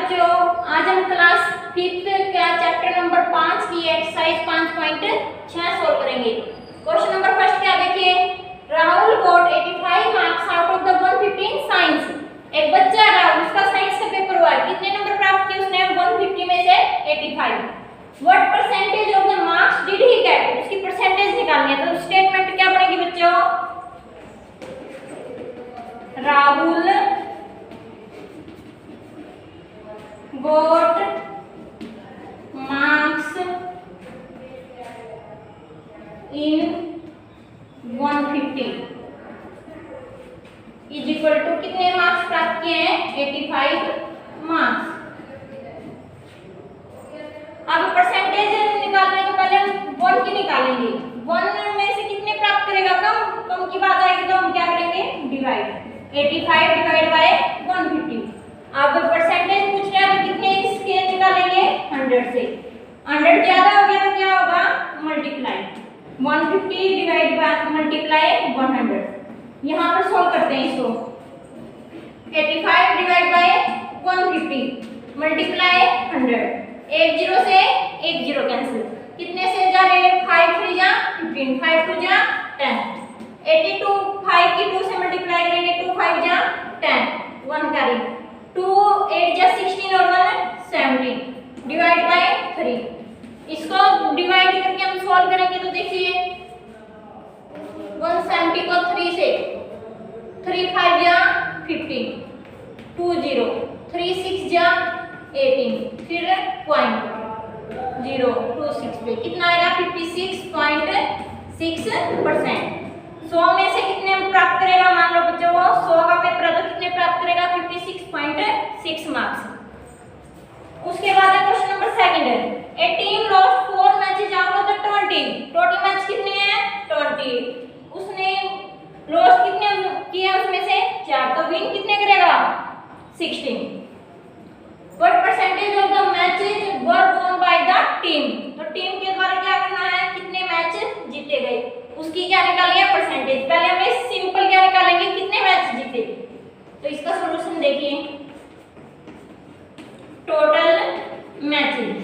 बच्चों, आज हम क्लास 5th का चैप्टर नंबर 5 की एक्सरसाइज 5.6 सोल्व करेंगे। क्वेश्चन नंबर फर्स्ट क्या देखिए, Rahul got 85 marks out of the 115 science. एक बच्चा राहुल, उसका साइंस का पेपर हुआ है, कितने नंबर प्राप्त किए उसने? 150 में से 85। What percentage of the marks did he get? उसकी परसेंटेज निकालनी है। तो स्टेटमेंट क्या बनेगी बच्चों? Rahul got marks in 150 is equal to कितने मार्क्स प्राप्त किए हैं? 85 मार्क्स। अब परसेंटेज निकालने तो पहले हम 1 की निकालेंगे। 1 में से कितने प्राप्त करेगा? कम की बात आएगी तो हम क्या करेंगे? डिवाइड। 85 divide by 150। अब परसेंटेज पूछ रहा है तो कितने इसके निकालेंगे? 100 से। 100 ज्यादा हो गया तो क्या होगा? मल्टीप्लाई। 150 divide by multiply 100। यहाँ पर सॉल्व करते हैं इसको। 85 डिवाइड बाय 150 मल्टीप्लाई 100। एक जीरो से एक जीरो कैंसिल। कितने से जा रहे हैं? 5 3 जा 15, 5 2 जा 10। 82 5 की 2 से मल्टीप्लाई करेंगे, 2 5 जा 10, 1 कैरी, 2 8 जा 16 और 1 17 डिवाइड बाय 3। इसको डिवाइड करके हम सॉल्व करेंगे तो देखिए 170 को 3 से 3 5 जा 15, 2 0, 3 6 जा 18, फिर पॉइंट 0 2 6 पे कितना आएगा? 56.6%। 100 में से कितने प्राप्त करेगा? मान लो बच्चों वो 100 का पेपर है तो कितने प्राप्त करेगा? 56.6 मार्क्स। उसके बाद है क्वेश्चन नंबर सेकंड है, a team lost 4 matches out of the 20। Total match कितने हैं? 20। उसने लॉस्ट कितने किए? उसमें से 4, तो विन कितने करेगा? 16। What percentage of the matches were won by the team? तो टीम के द्वारा क्या करना है? कितने मैच जीते गए उसकी क्या निकालनी है? परसेंटेज। पहले हमें सिंपल क्या निकालेंगे? कितने मैच जीते। तो इसका सॉल्यूशन देखिए, टोटल मैचेस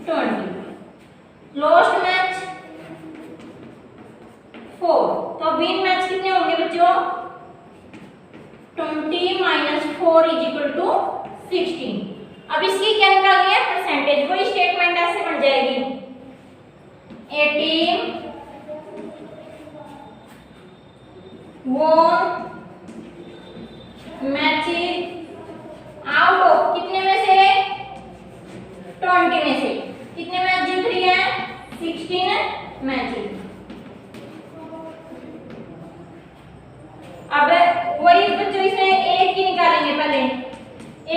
20, लॉस्ट मैच 4, तो विन मैच कितने होंगे बच्चों? 20 - 4 = 16। अब इसकी क्या निकालनी है? परसेंटेज। वही स्टेटमेंट ऐसे बन जाएगी, A team won matches out of कितने में से? 20 में से। कितने मैच जीत रही है? 16 मैचेस। अब वही बच्चों इसमें एक की निकालेंगे पहले।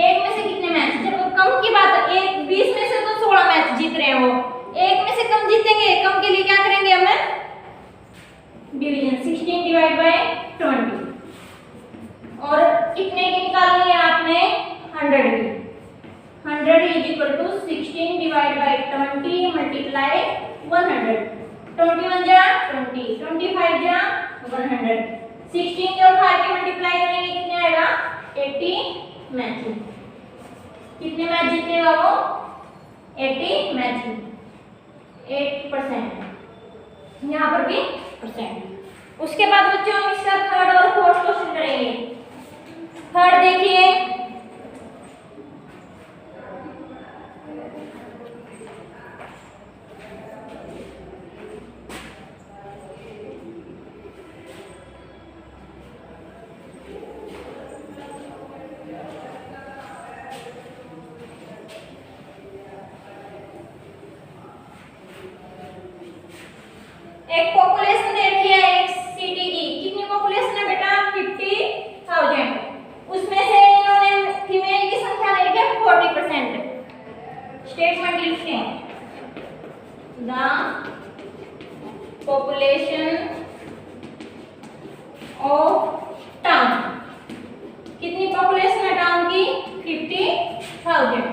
एक में से कितने मैच? जब कम की बात है, एक 20 में से तो 16 मैच जीत रहे हैं वो, एक में से कम जीतेंगे। कम के लिए क्या करेंगे हमें? डिवीजन। 16 divide by 20। और कितने की निकालनी है आपने? 100 की। 100 = 16 डिवाइड बाय 20 मल्टीप्लाई 100। 21 जा 20, 25 जा 100। 16 और 5 की मल्टीप्लाई करेंगे कितने आएगा? 80 मैचेस। कितने मैच जीतेगा वो? 80 मैचेस। 8%। यहाँ पर भी परसेंट। उसके बाद बच्चों हम इसका थर्ड और फोर्थ क्वेश्चन करेंगे। थर्ड देखिए, एक पॉपुलेशन देखी है एक सिटी की। कितनी पॉपुलेशन है बेटा? 50,000। उसमें से इन्होंने फीमेल की संख्या ले लिया 40%। स्टेटमेंट लिखते हैं, द पॉपुलेशन ऑफ टाउन। कितनी पॉपुलेशन है टाउन की? 50,000।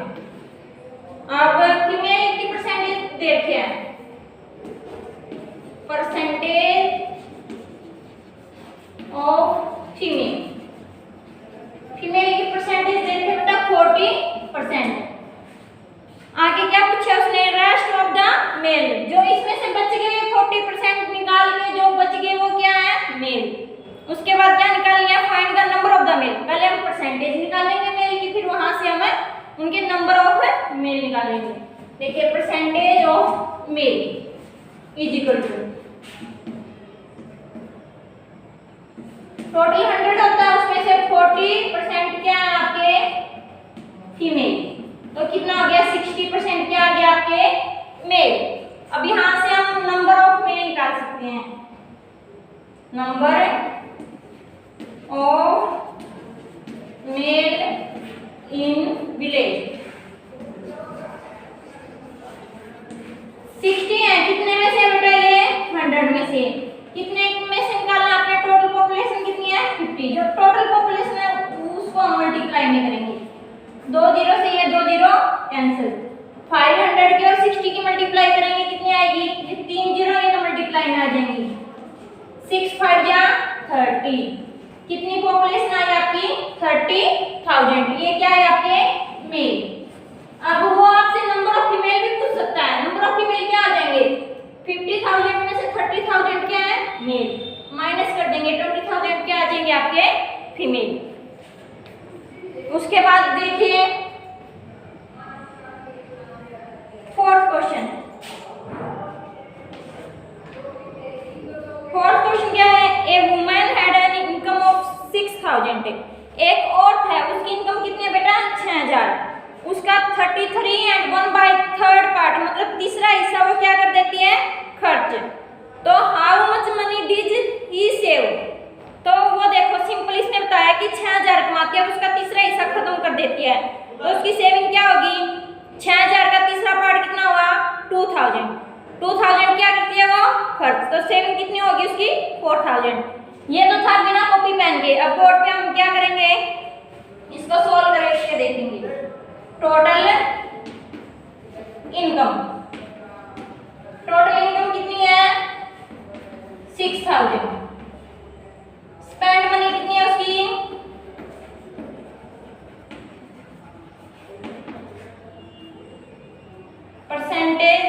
अब फीमेल की परसेंटेज देखिए, परसेंटेज ऑफ फीमेल। फीमेल की परसेंटेज 40%। आगे क्या पूछा उसने, रेस्ट ऑफ द मेल, जो इसमें से बच गए 40% निकाल के जो बच गए वो क्या है, मेल। उसके बाद क्या निकालनी है, find the number of the male. पहले हम परसेंटेज निकालेंगे मेल की, फिर वहां से हमें उनके नंबर ऑफ मेल निकालेंगे। देखिए percentage of male is equal to total 100 होता है, उसमें से 40% क्या है आपके फीमेल, तो कितना हो गया 60% क्या आ गया आपके मेल। अब यहां से हम नंबर ऑफ मेल निकाल सकते हैं, number of male in village 60 है, कितने में से बेटा ये 100 में से, कितने में से निकालना आपने, टोटल पॉपुलेशन कितनी है 50, जो टोटल पॉपुलेशन है उसको हम मल्टीप्लाई में करेंगे, 2 जीरो से ये 2 जीरो कैंसिल, 500 की और 60 की मल्टीप्लाई करेंगे कितनी आएगी, ये 3 जीरो ये मल्टीप्लाई में आ जाएंगी, 6 5 जा 30, कितनी पॉपुलेशन आई आपकी 30,000, ये क्या है आपके मेल। अब वो आपसे नंबर ऑफ फीमेल भी पूछ सकता है, नंबर ऑफ फीमेल क्या आ जाएंगे, 50,000 में से 30,000 क्या है मेल, माइनस कर देंगे 20,000 क्या आ जाएंगे आपके फीमेल। उसके बाद देखिए फोर्थ क्वेश्चन, फोर्थ क्वेश्चन क्या है, a woman had an income of 6,000, एक औरत है उसकी इनकम कितनी है बेटा 6,000, उसका 33 एंड 1/3 पार्ट मतलब तीसरा हिस्सा वो क्या कर देती है खर्च, तो how much money did he save, तो वो देखो सिंपल इसने बताया कि 6,000 कमाती है, उसका तीसरा हिस्सा खत्म कर देती है, तो उसकी सेविंग क्या होगी, 6,000 का तीसरा पार्ट कितना हुआ 2,000 क्या करती है वो खर्च, तो सेविंग कितनी होगी उसकी 4,000। ये तो था बिना कॉपी पेन के, अब बोर्ड पे हम क्या करेंगे, इसको सोल्व करके देखेंगे। टोटल इनकम, टोटल इनकम कितनी है 6,000, स्पेंड मनी कितनी है उसकी, परसेंटेज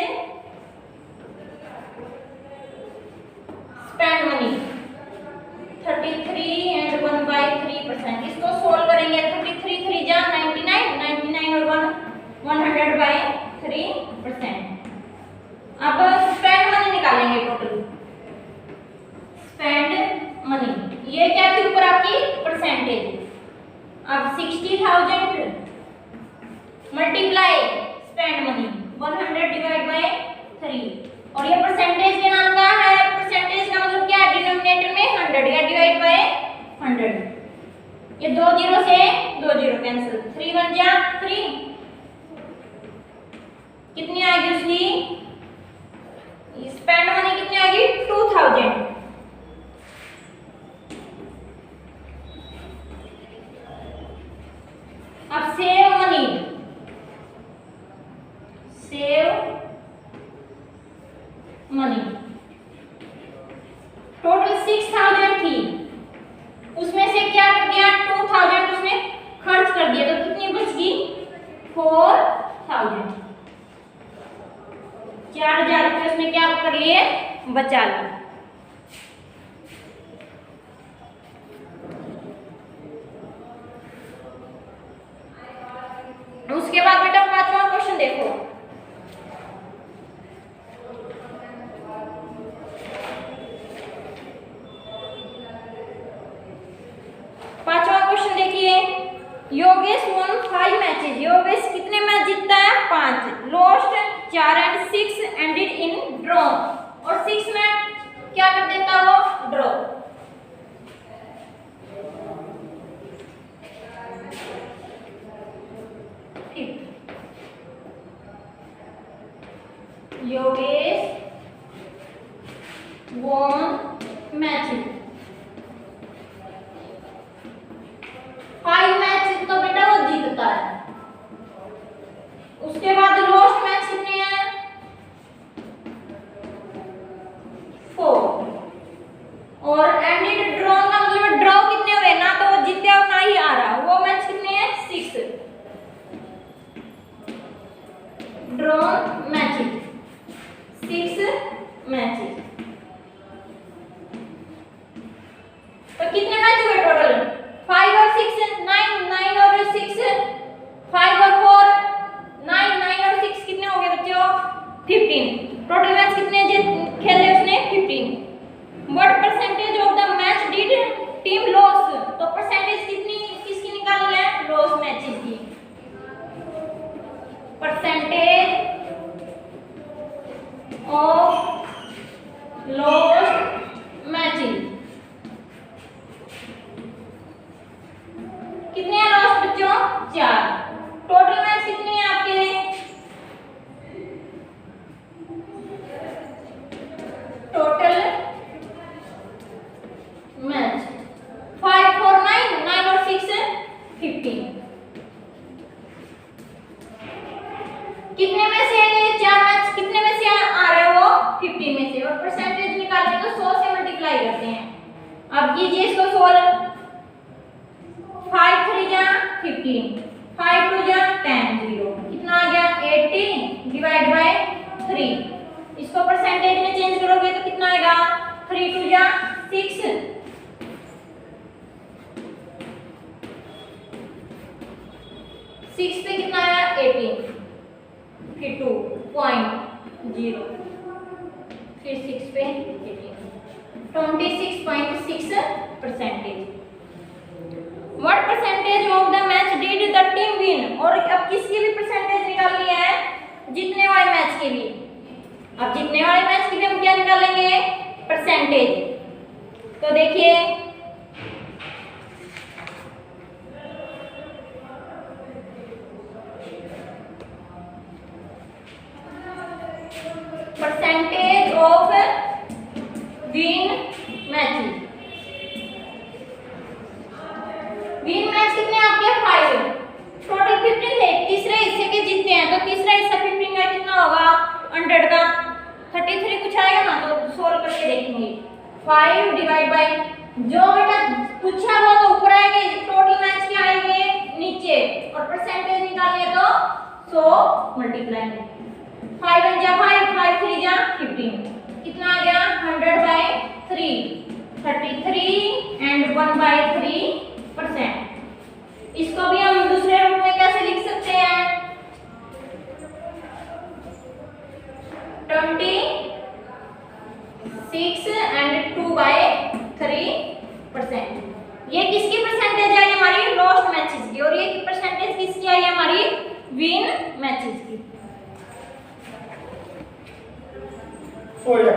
स्पेंड मनी 33 एंड 1/3%, इसको सोल्व करेंगे, 33 3 जा 99 और 100/3%। अब स्पेंड मनी निकालेंगे, टोटल स्पेंड मनी, ये क्या थी ऊपर आपकी परसेंटेज, अब 60,000 मल्टीप्लाई स्पेंड मनी 100/3, और ये परसेंटेज के नाम का है, परसेंटेज का मतलब क्या है डिनोमिनेटर में 100 या डिवाइड बाय 100, ये 2 जीरो से 2 जीरो कैंसिल, 3 1 जा 3, कितनी आएगी उसकी स्पेंड मनी कितनी आएगी 2,000। अब save money, save money total 6,000 थी, उसमें से क्या कर दिया 2,000 उसमें खर्च कर दिया, तो कितनी बच गई 4,000, 4,000 रुपये उसमें क्या कर लिए बचा लिए। उसके बाद बेटा 5वां क्वेश्चन देखो, योगेश won 5 मैचेस, योगेश कितने मैच जीतता है 5, lost 4 and 6 ended in draw, और 6 मैच क्या कर देता वो draw. Yogesh won matches 5 match तो बेटा वो जीतता है, उसके बाद लॉस्ट मैच कितने हैं 4, और एंडेड ड्रॉ का मतलब ड्रॉ कितने हुए, ना तो वो जीते और ना ही आ रहा, वो मैच कितने हैं 6, ड्रॉन मैचेस 6 मैचेस। तो कितने मैच हुए टोटल? 5 और 6 9, 9 और 6 5 और 4 9, 9 और 6 कितने हो गए बच्चों? 15। टोटल मैच कितने खेले उसने? 15। What percentage of the match did team loss? तो परसेंटेज कितनी किसकी निकालनी है? लॉस मैचेस की। परसेंटेज ऑफ लॉस्ट मैचेस कितने हैं लॉस्ट बच्चों? 4। टोटल मैच कितने हैं आपके? टोटल मैच 5 4 9, 9 और 6 15। कितने में से ये 4 मैच कितने में से आ रहे हैं? वो 15 में से। और परसेंटेज निकालने तो 100 से मल्टीप्लाई करते हैं। अब कीजिए इसको सोल्व। 5 3 जा 15, 5 2 जा 10, 0 कितना आ गया? 80 डिवाइड बाय 3। इसको परसेंटेज में चेंज करोगे तो कितना आएगा? 3 2 जा 6, 6 पे कितना आया? 18, फिर 2.0, फिर 6 पे 26.6%। What percentage of the match did the team win? और अब किसकी भी परसेंटेज निकालनी है? जीतने वाले मैच की भी। अब जीतने वाले मैच की भी हम क्या निकालेंगे? परसेंटेज। तो देखिए percentage of win matches. Win match कितने आपके? 5। टोटल 15 थे। तीसरे हिस्से के जीतते हैं तो तीसरा हिस्सा 15 का कितना होगा? 100 का 33 कुछ आएगा ना, तो सोल्व करके देखेंगे। 5 डिवाइड बाय जो बेटा पूछा वो तो ऊपर आएंगे, टोटल मैच क्या आएंगे? नीचे। और परसेंटेज निकालनी है तो 100 मल्टीप्लाई में 5 1 जा 5, 5 3 जा 15 कितना आ गया? 100 बाय 3 33 एंड 1/3%। इसको भी हम दूसरे रूप में कैसे लिख सकते हैं? 26 एंड 2/3%। ये किसकी परसेंटेज आई? हमारी लॉस्ट मैचेस की। और ये परसेंटेज किसकी आई? हमारी विन मैचेस की। हो गया।